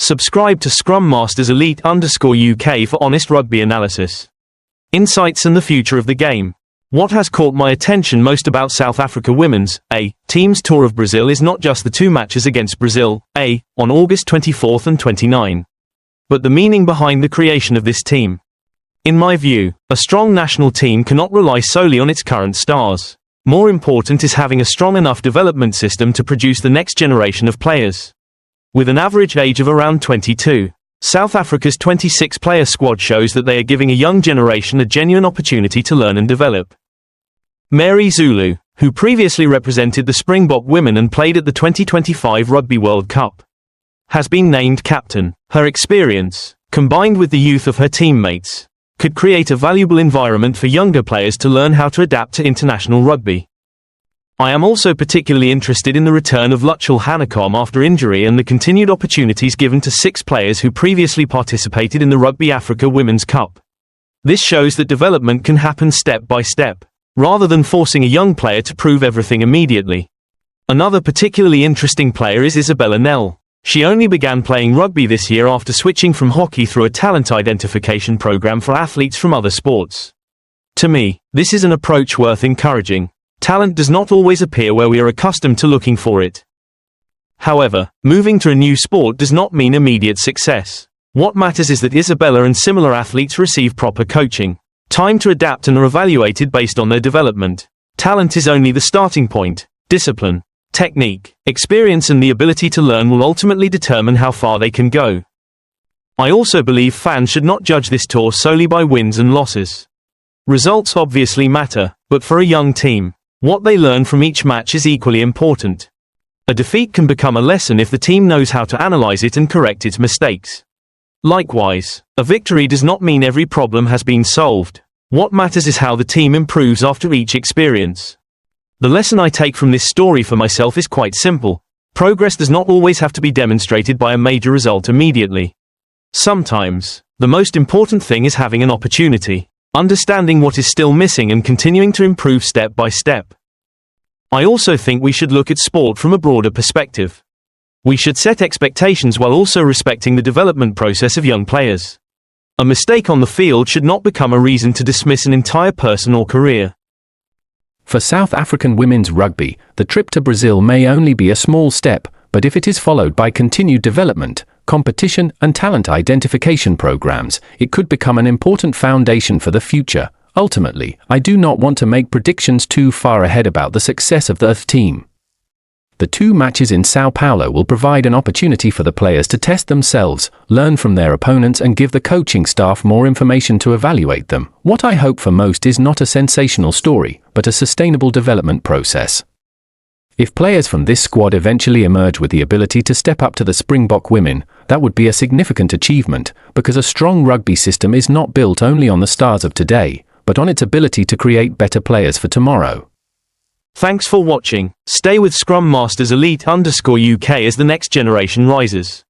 Subscribe to Scrum Masters Elite _UK for honest rugby analysis, insights and the future of the game. What has caught my attention most about South Africa Women's team's tour of Brazil is not just the 2 matches against Brazil on August 24th and 29, but the meaning behind the creation of this team. In my view, a strong national team cannot rely solely on its current stars. More important is having a strong enough development system to produce the next generation of players. With an average age of around 22, South Africa's 26-player squad shows that they are giving a young generation a genuine opportunity to learn and develop. Mary Zulu, who previously represented the Springbok Women and played at the 2025 Rugby World Cup, has been named captain. Her experience, combined with the youth of her teammates, could create a valuable environment for younger players to learn how to adapt to international rugby. I am also particularly interested in the return of Luchell Hanekom after injury and the continued opportunities given to 6 players who previously participated in the Rugby Africa Women's Cup. This shows that development can happen step by step, rather than forcing a young player to prove everything immediately. Another particularly interesting player is Isabella Nell. She only began playing rugby this year after switching from hockey through a talent identification program for athletes from other sports. To me, this is an approach worth encouraging. Talent does not always appear where we are accustomed to looking for it. However, moving to a new sport does not mean immediate success. What matters is that Isabella and similar athletes receive proper coaching, time to adapt and are evaluated based on their development. Talent is only the starting point. Discipline, technique, experience and the ability to learn will ultimately determine how far they can go. I also believe fans should not judge this tour solely by wins and losses. Results obviously matter, but for a young team, what they learn from each match is equally important. A defeat can become a lesson if the team knows how to analyze it and correct its mistakes. Likewise, a victory does not mean every problem has been solved. What matters is how the team improves after each experience. The lesson I take from this story for myself is quite simple. Progress does not always have to be demonstrated by a major result immediately. Sometimes, the most important thing is having an opportunity, understanding what is still missing and continuing to improve step by step. I also think we should look at sport from a broader perspective. We should set expectations while also respecting the development process of young players. A mistake on the field should not become a reason to dismiss an entire person or career. For South African women's rugby, the trip to Brazil may only be a small step, but if it is followed by continued development, competition and talent identification programs, it could become an important foundation for the future. Ultimately, I do not want to make predictions too far ahead about the success of the team. The 2 matches in Sao Paulo will provide an opportunity for the players to test themselves, learn from their opponents and give the coaching staff more information to evaluate them. What I hope for most is not a sensational story, but a sustainable development process. If players from this squad eventually emerge with the ability to step up to the Springbok Women, that would be a significant achievement, because a strong rugby system is not built only on the stars of today, but on its ability to create better players for tomorrow. Thanks for watching. Stay with Scrum Masters Elite _UK as the next generation rises.